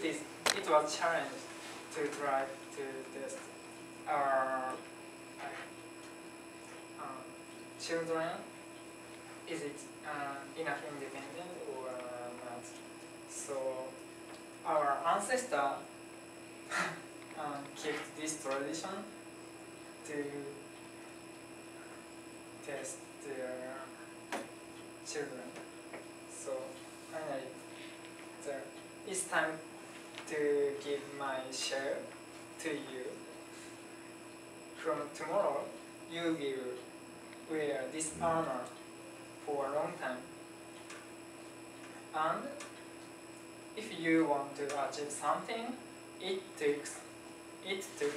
it was challenge to try to test our children. Is it enough independent or not? So our ancestor kept this tradition to test their children. So finally, it's time to give my share to you. From tomorrow, you will wear this armor for a long time. And if you want to achieve something, it took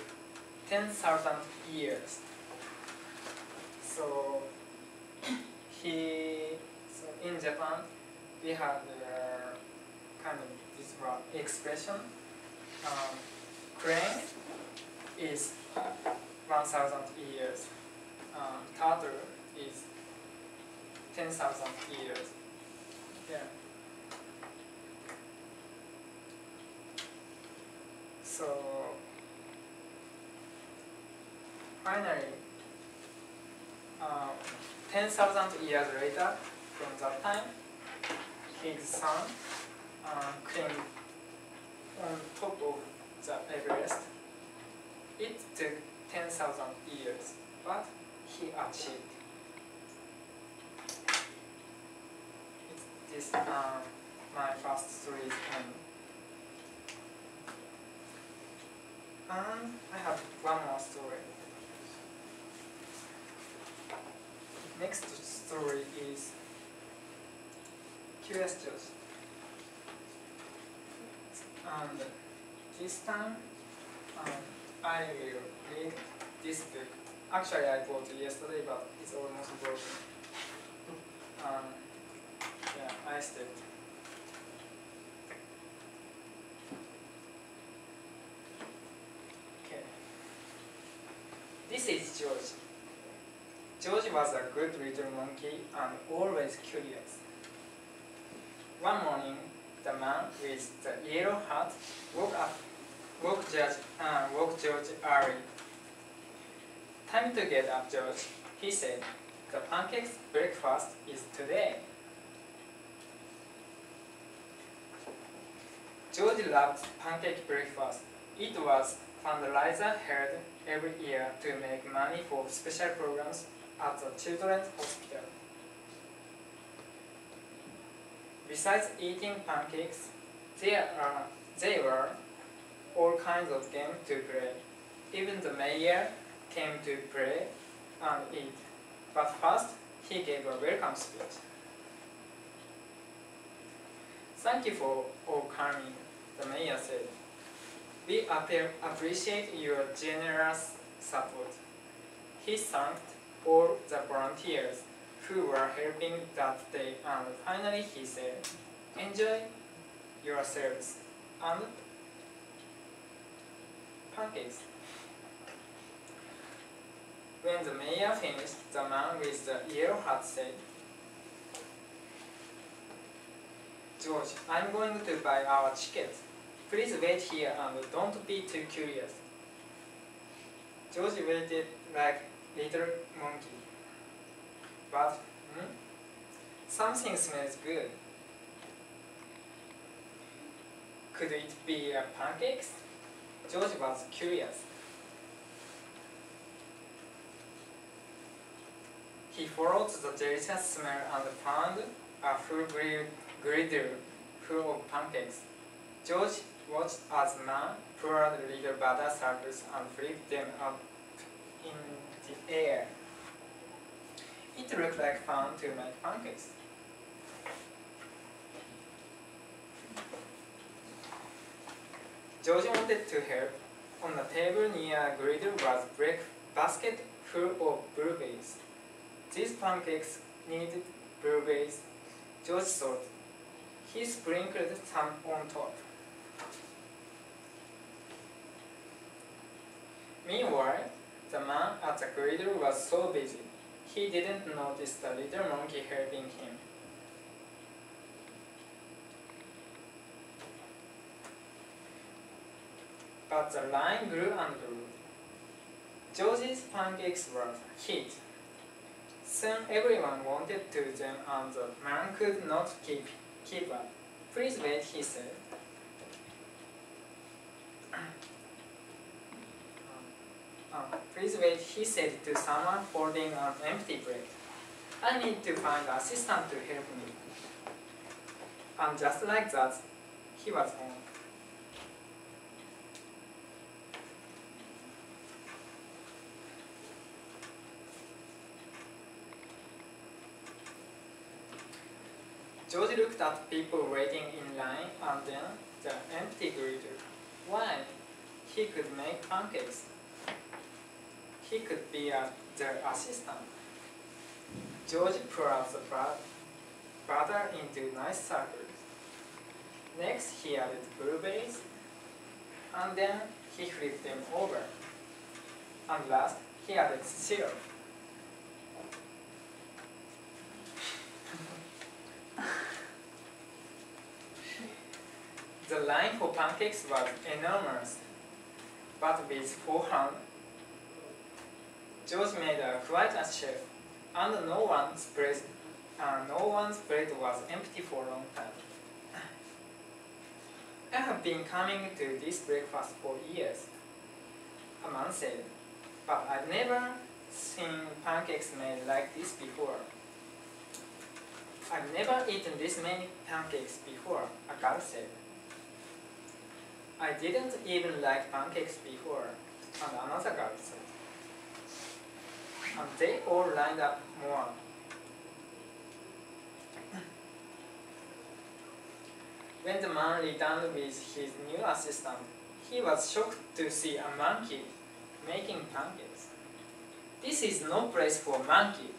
10,000 years. So in Japan, we have kind of this expression. Crane is 1,000 years. Turtle is 10,000 years. Yeah. So finally, 10,000 years later, from that time, his son climbed on top of the Everest. It took 10,000 years, but he achieved. This my first story is end. And I have one more story. Next story is Curious George. And this time I will read this book. Actually I bought it yesterday, but it's almost broken. Yeah, I stepped. Okay. This is George. George was a good little monkey and always curious. One morning, the man with the yellow hat woke George early. Time to get up, George, he said. The pancakes breakfast is today. George loved pancake breakfast. It was fundraiser held every year to make money for special programs at the children's hospital. Besides eating pancakes, there were all kinds of games to play. Even the mayor came to play and eat. But first, he gave a welcome speech. Thank you for all coming, the mayor said. We appreciate your generous support. He thanked all the volunteers who were helping that day, and finally he said, enjoy yourselves and pancakes. When the mayor finished, the man with the yellow hat said, George, I'm going to buy our ticket. Please wait here and don't be too curious. George waited like little monkey. But, something smells good. Could it be pancakes? George was curious. He followed the delicious smell and found a full griddle full of pancakes. George watched as man poured little butter circles and flipped them up in the air. It looked like fun to make pancakes. George wanted to help. On the table near a griddle was a basket full of blueberries. These pancakes needed blueberries, George thought. He sprinkled some on top. Meanwhile, the man at the griddle was so busy, he didn't notice the little monkey helping him. But the line grew and grew. George's pancakes were a hit. Soon everyone wanted to them and the man could not keep up. Please wait, he said. Please wait, he said to someone holding an empty plate. I need to find an assistant to help me. And just like that, he was home. George looked at people waiting in line and then the empty griddle. Why? He could make pancakes. He could be their assistant. George poured out the butter into nice circles. Next, he added blueberries, and then he flipped them over. And last, he added syrup. The line for pancakes was enormous, but with 4 hands, George made quite a chef, and no one's plate was empty for a long time. I have been coming to this breakfast for years, a man said, but I've never seen pancakes made like this before. I've never eaten this many pancakes before, a girl said. I didn't even like pancakes before, and another girl said. And they all lined up more. When the man returned with his new assistant, he was shocked to see a monkey making pancakes. This is no place for a monkey,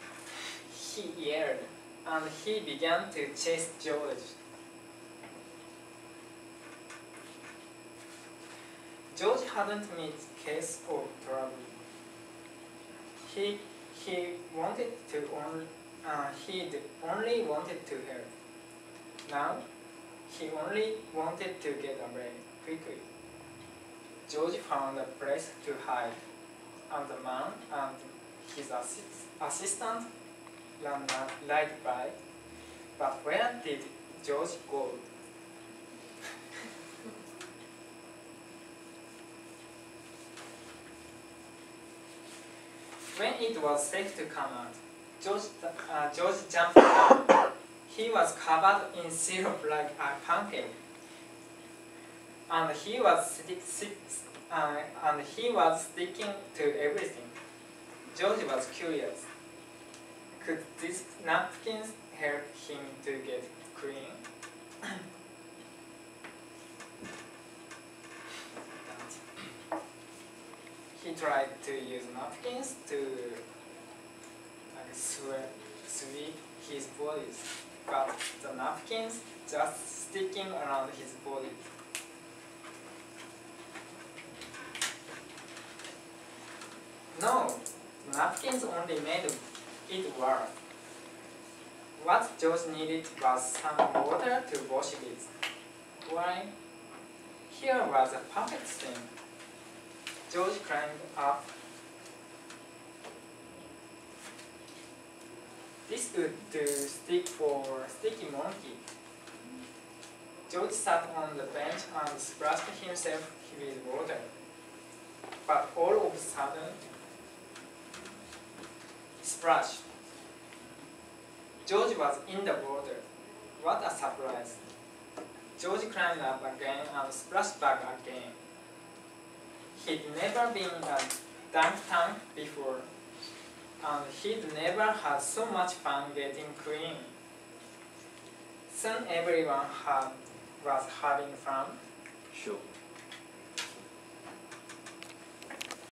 he yelled, and he began to chase George. George hadn't made case of trouble. He only wanted to help. Now, he only wanted to get away quickly. George found a place to hide, and the man and his assistant ran right by. But where did George go? When it was safe to come out, George jumped out. He was covered in syrup like a pancake, and he was sticking to everything. George was curious. Could these napkins help him to get clean? He tried to use napkins to sweep his body, but the napkins just sticking around his body. No, napkins only made it worse. What George needed was some water to wash with. Why? Here was a perfect thing. George climbed up. This would do stick for sticky monkey. George sat on the bench and splashed himself with water. But all of a sudden, splash! George was in the water. What a surprise! George climbed up again and splashed back again. He'd never been in a dunk tank before, and he'd never had so much fun getting clean. Soon everyone was having fun. Sure.